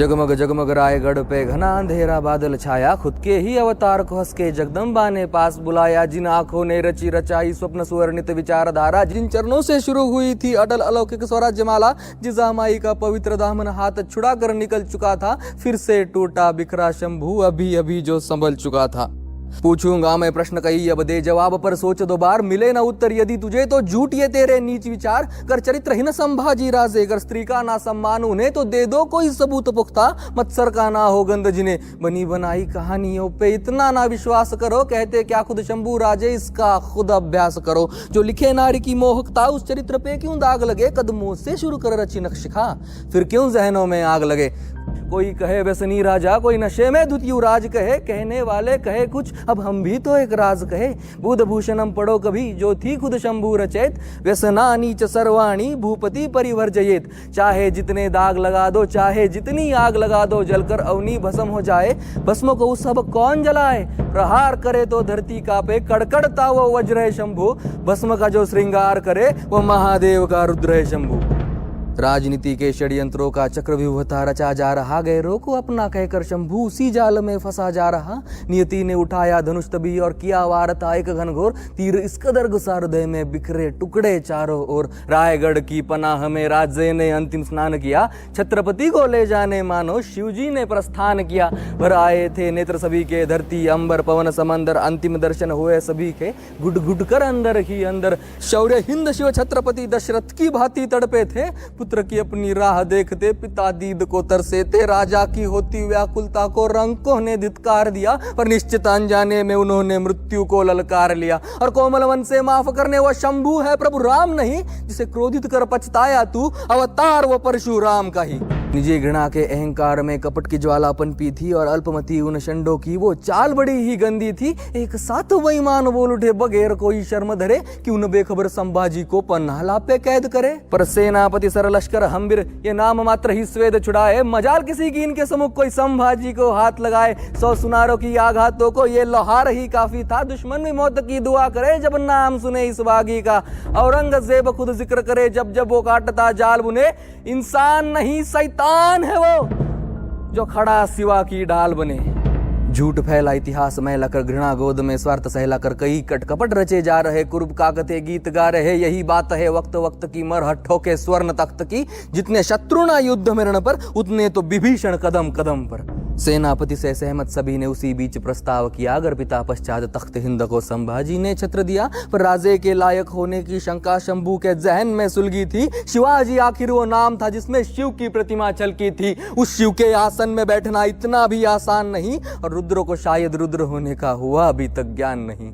जगमग जगमग रायगढ़ पे घना अंधेरा बादल छाया, खुद के ही अवतार को हंस के जगदम्बा ने पास बुलाया। जिन आंखों ने रची रचाई स्वप्न सुवर्णित विचारधारा, जिन चरणों से शुरू हुई थी अटल अलौकिक स्वराज्य माला, जिस माई का पवित्र दामन हाथ छुड़ा कर निकल चुका था, फिर से टूटा बिखरा शंभू अभी अभी जो संभल चुका था। पूछूंगा मैं प्रश्न कई अब दे जवाब, पर सोच दो बार मिले ना उत्तर यदि तुझे तो झूठ ये तेरे नीच विचार। कर चरित्रहीन संभाजी राजे, कर स्त्री का ना सम्मान उन्हें तो दे दो कोई सबूत पुख्ता। मत्सर का ना हो गंध जिन्हें, बनी बनाई कहानियों पे इतना ना विश्वास करो। कहते क्या खुद शंभू राजे, इसका खुद अभ्यास करो। जो लिखे नारी की मोहकता, उस चरित्र पे क्यों दाग लगे। कदमों से शुरू कर रची नक्शिखा, फिर क्यों जहनों में आग लगे। कोई कहे व्यसनी राजा, कोई नशे में धुत युवराज कहे। कहने वाले कहे कुछ, अब हम भी तो एक राज कहे। बुध भूषणम पढ़ो कभी, जो थी खुद शंभू रचेत। व्यसना नीच सर्वाणी भूपति परिवर्जयेत। चाहे जितने दाग लगा दो, चाहे जितनी आग लगा दो, जलकर अवनी भस्म हो जाए। भस्म को सब कौन जलाए, प्रहार करे तो धरती कांपे। कड़कड़ता वो वज्र है शंभू, भस्म का जो श्रृंगार करे, वो महादेव का रुद्र है शंभू। राजनीति के षड्यंत्रों का चक्रव्यूह रचा जा रहा, गैरों को अपना कहकर शंभू उसी जाल में फंसा जा रहा। नियति ने उठाया धनुष तभी और किया वारता एक घनघोर। तीर इस कदर घुसा हृदय में, बिखरे टुकड़े चारों ओर। रायगढ़ की पनाह में राजे ने अंतिम स्नान किया, छत्रपति को ले जाने मानो शिवजी ने प्रस्थान किया। भर आए थे नेत्र सभी के, धरती अंबर पवन समंदर। अंतिम दर्शन हुए सभी के, गुड गुड कर अंदर ही अंदर। शौर्य हिंद शिव छत्रपति दशरथ की भांति तड़पे थे। पुत्र की अपनी राह देखते पिता दीद को तरसे थे। राजा की होती व्याकुलता को रंकों ने धिक्कार दिया, पर निश्चित अनजाने में उन्होंने मृत्यु को ललकार लिया। और कोमल मन से माफ करने वो शंभू है प्रभु राम नहीं, जिसे क्रोधित कर पछताया तू, अवतार वो परशुराम का ही। निजी घृणा के अहंकार में कपट की ज्वाला पनपी थी, और अल्पमती उन शंडों की वो चाल बड़ी ही गंदी थी। एक साथ बेईमान बोल उठे बगैर कोई शर्म धरे, कि उन बेखबर संभाजी को पन्नाला पे कैद करे। पर सेनापति सर लश्कर हम्बिर ये नाम मात्र ही स्वेद छुड़ाए। मजाल किसी की इनके सम्मुख कोई संभाजी को हाथ लगाए। 100 सुनारों की आघातों को ये लोहार ही काफी था। दुश्मन भी मौत की दुआ करे जब नाम सुने इस बागी का। औरंगजेब खुद जिक्र करे जब जब वो काटता जाल बुने। इंसान नहीं शैतान है वो, जो खड़ा सिवा की ढाल बने। झूठ फैला इतिहास मैलाकर, घृणा गोद में स्वार्थ सहलाकर, कई कटकपट रचे जा रहे। कुर्ब काकते गीत गा रहे, यही बात है वक्त वक्त की। मरहट्ठों के स्वर्ण तख्त की, जितने शत्रु ना युद्ध में रण पर, उतने तो विभीषण कदम कदम पर। सेनापति से सहमत सभी ने उसी बीच प्रस्ताव किया। अगर पिता पश्चात तख्त हिंद को संभाजी ने छत्र दिया, पर राजे के लायक होने की शंका शंभू के जहन में सुलगी थी। शिवाजी आखिर वो नाम था जिसमें शिव की प्रतिमा छलकी थी। उस शिव के आसन में बैठना इतना भी आसान नहीं, और रुद्र को शायद रुद्र होने का हुआ अभी तक ज्ञान नहीं।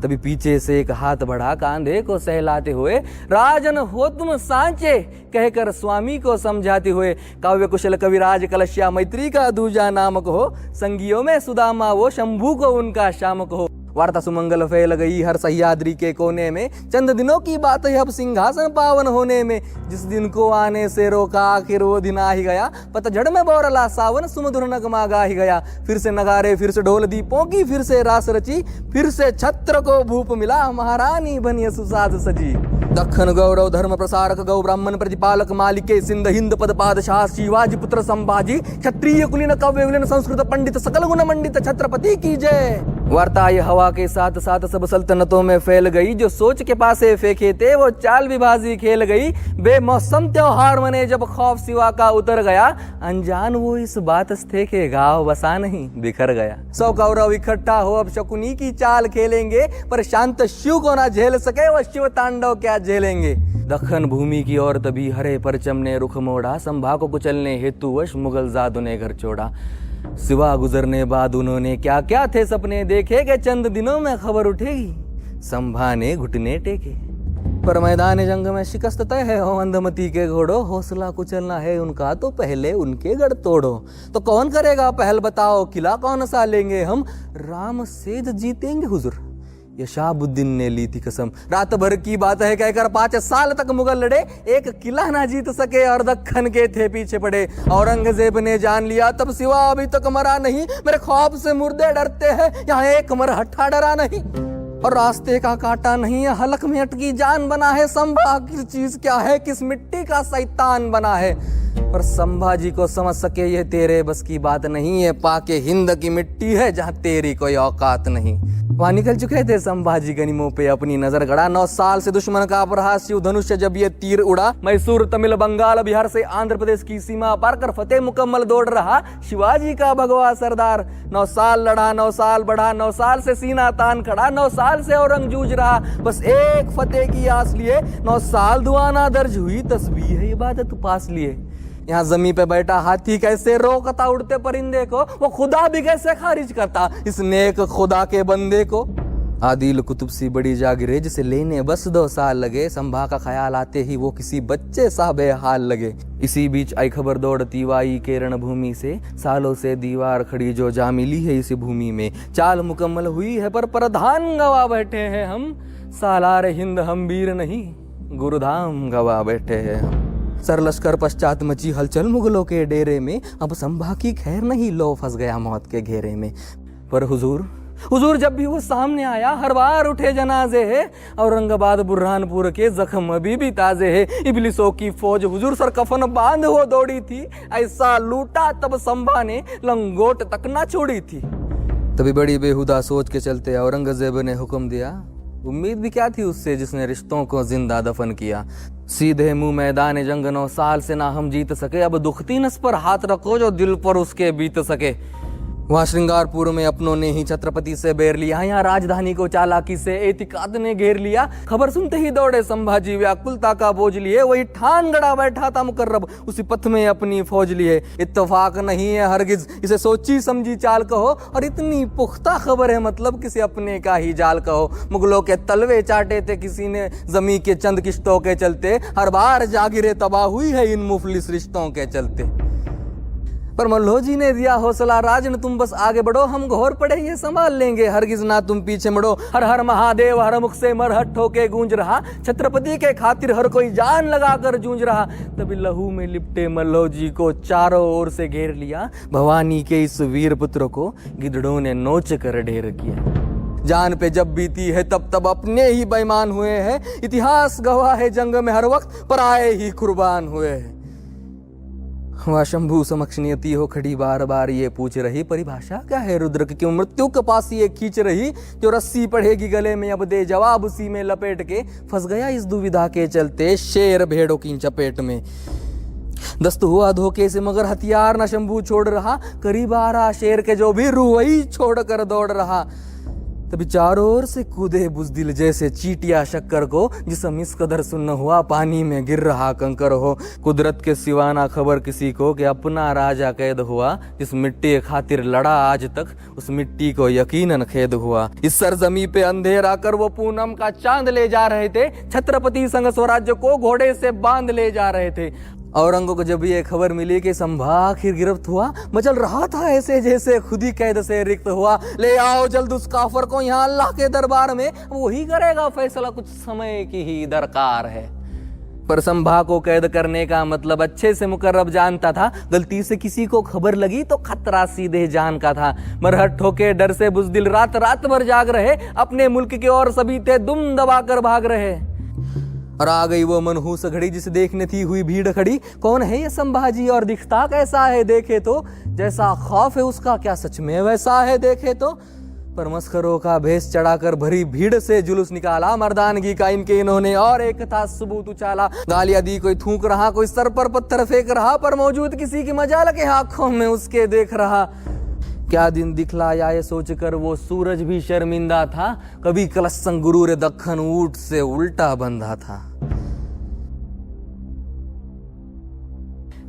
तभी पीछे से एक हाथ बढ़ा, कांधे को सहलाते हुए, राजन हो तुम सांचे, कहकर स्वामी को समझाते हुए। काव्य कुशल कविराज कलश्या मैत्री का दूजा नामक हो। संगियों में सुदामा वो, शंभू को उनका शामक हो। वार्ता सुमंगल फैल गई हर सह्याद्री के कोने में। चंद दिनों की बात है अब सिंहासन पावन होने में। जिस दिन को आने से रोका, आखिर वो दिन आ ही गया। पतझड़ में बोरला सावन, सुमधुर नगमा गा ही गया। फिर से नगारे, फिर से ढोल दीपों की फिर से रास रची। फिर से छत्र को भूप मिला, महारानी बनी सुसाद सजी। दखन गौरव धर्म प्रसारक, गौ ब्राह्मण प्रतिपालक, मालिके सिंध हिंद पद पादशाह, शिवाजी पुत्र संभाजी। क्षत्रिय कुलीन कव्य विलीन संस्कृत पंडित, सकल गुण मंडित छत्रपति की जय। वार्ता ये हवा के साथ साथ सब सल्तनतों में फैल गई। जो सोच के पासे फेंके थे वो चाल विभाजी खेल गई। बेमौसम त्योहार मने जब खौफ सिवा का उतर गया। अनजान वो इस बात थे के गाँव बसा नहीं बिखर गया। 100 कौरव इकट्ठा हो अब शकुनी की चाल खेलेंगे, पर शांत शिव को ना झेल सके वो शिव तांडव क्या झेलेंगे। दखन भूमि की ओर तभी हरे परचम ने रुख मोड़ा। संभा को कुचलने हेतुवश मुगल जादू ने घर छोड़ा। सिवा गुजरने बाद उन्होंने क्या क्या थे सपने देखे, कि चंद दिनों में खबर उठेगी। संभा ने घुटने टेके, पर मैदान जंग में शिकस्त तय है हो अंधमती के घोड़ो। हौसला कुचलना है उनका तो पहले उनके गढ़ तोड़ो। तो कौन करेगा पहल बताओ, किला कौन सा लेंगे हम। राम सेज जीतेंगे हुजूर, ये शाहबुद्दीन ने ली थी कसम। रात भर की बात है कहकर 5 साल तक मुगल लड़े, एक किला ना जीत सके और दक्खन के थे पीछे पड़े। औरंगजेब ने जान लिया तब सिवा अभी तक मरा नहीं। मेरे खौफ से मुर्दे डरते हैं, यहाँ एक मरहट्ठा डरा नहीं। और रास्ते का काटा नहीं है, हलक में अटकी जान बना है। संभा आखिर चीज क्या है, किस मिट्टी का शैतान बना है। पर संभाजी को समझ सके ये तेरे बस की बात नहीं है, पाके हिंद की मिट्टी है जहां तेरी कोई औकात नहीं। वहां निकल चुके थे संभाजी गनीमों पे अपनी नजर गड़ा। 9 साल से दुश्मन का अपराध शिव धनुष जब ये तीर उड़ा, मैसूर तमिल बंगाल बिहार से आंध्र प्रदेश की सीमा पार कर फतेह मुकम्मल दौड़ रहा शिवाजी का भगवा सरदार। 9 साल लड़ा, 9 साल बढ़ा, 9 साल से सीना तान खड़ा, 9 साल से औरंग जूझ रहा, बस एक फतेह की आस लिए। 9 साल दुआना दर्ज हुई, तस्बीह इबादत पास लिए। यहाँ जमीन पे बैठा हाथी कैसे रोकता उड़ते परिंदे को, वो खुदा भी कैसे खारिज करता इस नेक खुदा के बंदे को। आदिल कुतुब सी बड़ी जागिरे जिसे लेने बस 2 साल लगे, संभा का ख्याल आते ही वो किसी बच्चे सा बेहाल लगे। इसी बीच आई खबर दौड़ती वाई के रणभूमि से, सालों से दीवार खड़ी जो जा मिली है इस भूमि में। चाल मुकम्मल हुई है पर प्रधान गवा बैठे हैं हम, सालार हिंद हम वीर नहीं गुरुधाम गवा बैठे हैं हम। सर लश्कर पश्चात मची हलचल मुगलों के डेरे में, अब संभा की खैर नहीं, लो फंस गया मौत के घेरे में। पर हुजूर जब भी वो सामने आया हर बार उठे जनाजे है, औरंगाबाद बुरहानपुर के जख्म अभी भी ताजे है। इबलिसों की फौज हुजूर सर कफन बांध हो दौड़ी थी, ऐसा लूटा तब संभा ने लंगोट तक ना छोड़ी थी। तभी बड़ी बेहुदा सोच के चलते औरंगजेब ने हुक्म दिया, उम्मीद भी क्या थी उससे जिसने रिश्तों को जिंदा दफन किया। सीधे मुंह मैदान जंग 9 साल से ना हम जीत सके, अब दुखती नस पर हाथ रखो जो दिल पर उसके बीत सके। वहां श्रृंगारपुर में अपनों ने ही छत्रपति से बेर लिया, यहाँ राजधानी को चालाकी से एतिकाद ने घेर लिया। खबर सुनते ही दौड़े संभाजी व्याकुलता का बोझ लिए, वही ठान गड़ा बैठा था मुकर्रब उसी पथ में अपनी फौज लिए। इत्तेफाक नहीं है हरगिज इसे सोची समझी चाल कहो, और इतनी पुख्ता खबर है मतलब किसी अपने का ही जाल कहो। मुगलों के तलवे चाटे थे किसी ने जमी के चंद किश्तों के चलते, हर बार जागिरे तबाह हुई है इन मुफलिस रिश्तों के चलते। पर मल्हो जी ने दिया हौसला राजन, तुम बस आगे बढ़ो, हम घोर पड़े ये संभाल लेंगे, हरगिज ना तुम पीछे मुड़ो। हर हर महादेव हर मुख से मरहट ठोके गूंज रहा, छत्रपति के खातिर हर कोई जान लगा कर जूझ रहा। तभी लहू में लिपटे मल्हो जी को चारों ओर से घेर लिया, भवानी के इस वीर पुत्र को गिदड़ों ने नोच कर ढेर किया। जान पे जब बीती है तब अपने ही बेईमान हुए हैं, इतिहास गवाह है जंग में हर वक्त पराए ही कुर्बान हुए हैं। वह शंभू समक्ष नियति हो खड़ी बार बार ये पूछ रही, परिभाषा क्या है रुद्र की, क्यों मृत्यु के पास ये खींच रही, जो रस्सी पड़ेगी गले में अब दे जवाब उसी में लपेट के। फंस गया इस दुविधा के चलते शेर भेड़ों की चपेट में। दस्त हुआ धोखे से मगर हथियार न शंभू छोड़ रहा, करीब आ रहा शेर के जो भी रूह वही छोड़ कर दौड़ रहा। तभी चारों ओर से कूदे बुजदिल जैसे चीटिया शक्कर को, जिसम इस कदर सुन्न हुआ पानी में गिर रहा कंकर हो। कुदरत के सिवाना खबर किसी को कि अपना राजा कैद हुआ, जिस मिट्टी के खातिर लड़ा आज तक उस मिट्टी को यकीनन खेद हुआ। इस सरजमी पे अंधेरा कर वो पूनम का चांद ले जा रहे थे, छत्रपति संग स्वराज्य को घोड़े से बांध ले जा रहे थे। औरंगों को जब ये खबर मिली कि संभा आखिर गिरफ्त हुआ, मचल रहा था ऐसे जैसे खुद ही कैद से रिक्त हुआ। ले आओ जल्द उस काफर को यहाँ अल्लाह के दरबार में, वही करेगा फैसला, कुछ समय की ही दरकार है। पर संभा को कैद करने का मतलब अच्छे से मुकर्रब जानता था, गलती से किसी को खबर लगी तो खतरा सीधे जान का था। मरहट ठोके डर से बुजदिल रात रात भर जाग रहे, अपने मुल्क की ओर सभी थे दुम दबा कर भाग रहे। और आ गई वो मनहूस घड़ी जिसे देखने थी हुई भीड़ खड़ी, कौन है ये संभाजी और दिखता कैसा है देखे तो, जैसा खौफ है उसका क्या सच में वैसा है देखे तो। पर मस्खरों का भेष चढ़ाकर भरी भीड़ से जुलूस निकाला, मर्दानगी का इनके इन्होंने और एक था सबूत उछाला। गालियां दी, कोई थूक रहा, कोई सर पर पत्थर फेंक रहा, पर मौजूद किसी की मजाल के आंखों में उसके देख रहा। क्या दिन दिखलाया ये सोचकर वो सूरज भी शर्मिंदा था, कभी कलस्संग गुरूर दक्खन ऊंट से उल्टा बंधा था।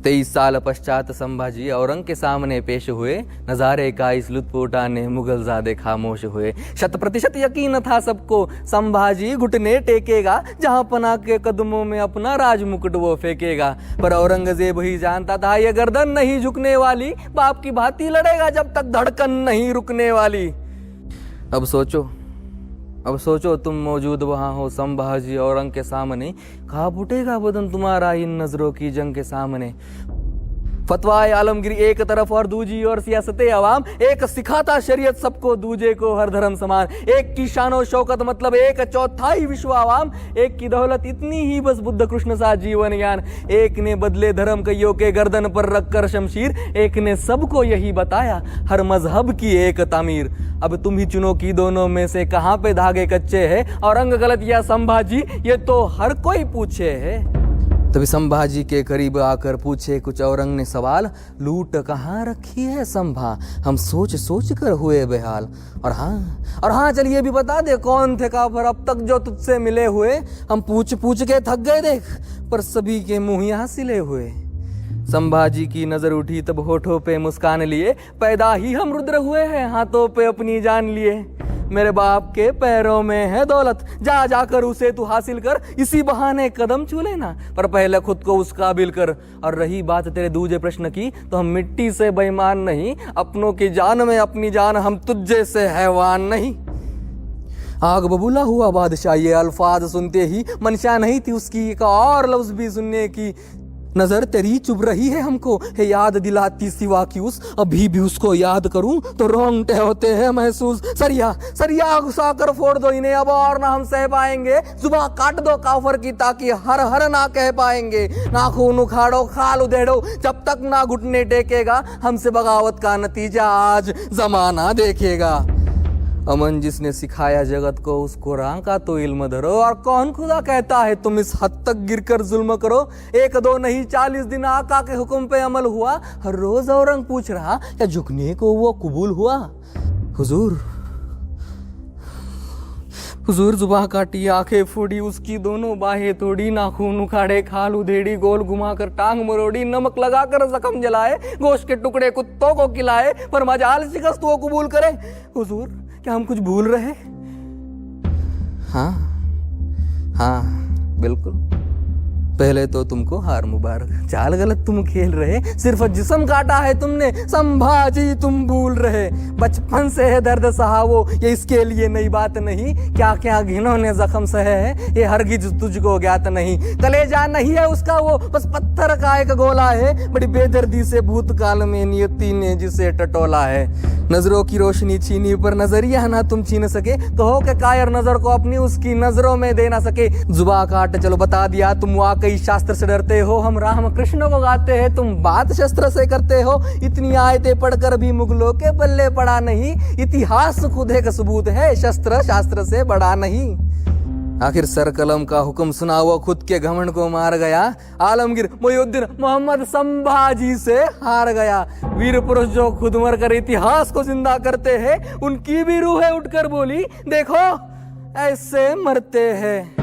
23 साल पश्चात संभाजी औरंग के सामने पेश हुए, नजारे का इस लुत्फ उठाने मुगलजादे खामोश हुए। 100% यकीन था सबको संभाजी घुटने टेकेगा, जहां पना के कदमों में अपना राज मुकुट वो फेंकेगा। पर औरंगजेब ही जानता था ये गर्दन नहीं झुकने वाली, बाप की भांति लड़ेगा जब तक धड़कन नहीं रुकने वाली। अब सोचो तुम मौजूद वहां हो संभाजी औरंग के सामने, कांप उठेगा बदन तुम्हारा इन नजरों की जंग के सामने। फतवाए आलमगीर एक तरफ और दूजी और सियासते अवाम, एक सिखाता शरीयत सबको दूजे को हर धर्म समान, एक की शानो शौकत मतलब एक चौथाई विश्व अवाम, एक की दौलत इतनी ही बस बुद्ध कृष्ण सा जीवन ज्ञान, एक ने बदले धर्म कईयों के गर्दन पर रखकर शमशीर, एक ने सबको यही बताया हर मजहब की एक तामीर। अब तुम ही चुनो कि दोनों में से कहां पे धागे कच्चे हैं, औरंग गलत या संभाजी, ये तो हर कोई पूछे है। तभी संभाजी के करीब आकर पूछे कुछ औरंग ने सवाल, लूट कहाँ रखी है संभा, हम सोच सोच कर हुए बेहाल। और हाँ चलिए भी बता दे कौन थे काफर अब तक जो तुझसे मिले हुए, हम पूछ पूछ के थक गए देख, पर सभी के मुंह यहाँ सिले हुए। संभाजी की नजर उठी तब होठों पे मुस्कान लिए, पैदा ही हम रुद्र हुए हैं हाथों पे अपनी जान लिए। मेरे बाप के पैरों में है दौलत, जा जाकर उसे तू हासिल कर, इसी बहाने कदम छू लेना, पर पहले खुद को उस काबिल कर। और रही बात तेरे दूजे प्रश्न की, तो हम मिट्टी से बेईमान नहीं, अपनों की जान में अपनी जान, हम तुझ जैसे हैवान नहीं। आग बबूला हुआ बादशाह, ये अल्फाज सुनते ही मंशा नहीं थी उसकी एक और लफ्ज भी सुनने की। नजर तेरी चुभ रही है हमको, है याद दिलाती सिवा की उस, अभी भी उसको याद करूं तो रोंगटे होते हैं महसूस। सरिया घुसा कर फोड़ दो इन्हें, अब और ना हम सह पाएंगे, जुबान काट दो काफर की ताकि हर हर ना कह पाएंगे। नाखून उखाड़ो खाल उधेड़ो, जब तक ना घुटने टेकेगा, हमसे बगावत का नतीजा आज जमाना देखेगा। अमन जिसने सिखाया जगत को, उसको रांका तो इल्म धरो, और कौन खुदा कहता है तुम इस हद तक गिरकर जुल्म करो। 1 2 नहीं 40 दिन आका के हुक्म पे अमल हुआ, हर रोज औरंग पूछ रहा क्या झुकने को वो कबूल हुआ। हुजूर जुबान काटी आंखें फूडी, उसकी दोनों बाहें तोड़ी, नाखून उखाड़े खाल उधेड़ी, गोल घुमाकर टांग मरोड़ी, नमक लगाकर जख्म जलाए, गोश्त के टुकड़े कुत्तों को खिलाए, पर मजाल शिकस्त वो कबूल करे। हुजूर क्या हम कुछ भूल रहे? हाँ बिल्कुल, पहले तो तुमको हार मुबारक, चाल गलत तुम खेल रहे, सिर्फ जिस्म काटा है तुमने, संभाजी तुम भूल रहे। बचपन से है दर्द सहा वो, ये इसके लिए नई बात नहीं, क्या क्या घिनौने जख्म सहे है, ये हरगिज तुझको ज्ञात नहीं। कलेजा नहीं है उसका वो, बस पत्थर का एक गोला है, बड़ी बेदर्दी से भूतकाल में नियति ने जिसे टटोला है। नजरों की रोशनी छीनी पर नजरिया ना तुम छीन सके, कहो कि कायर नजर को अपनी उसकी नजरों में दे ना सके। जुबा काट चलो बता दिया, तुम वाकई शास्त्र से डरते हो, हम राम कृष्ण को गाते हैं, तुम बात शस्त्र से करते हो। इतनी आयतें पढ़कर भी मुगलों के बल्ले पड़ा नहीं, इतिहास खुद एक सबूत है, शस्त्र शास्त्र से बड़ा नहीं। आखिर सर कलम का हुक्म सुना वो खुद के घमंड को मार गया, आलमगीर मुइनुद्दीन मोहम्मद संभाजी से हार गया। वीर पुरुष जो खुद मर कर इतिहास को जिंदा करते हैं, उनकी भी रूहें उठकर बोली देखो ऐसे मरते हैं।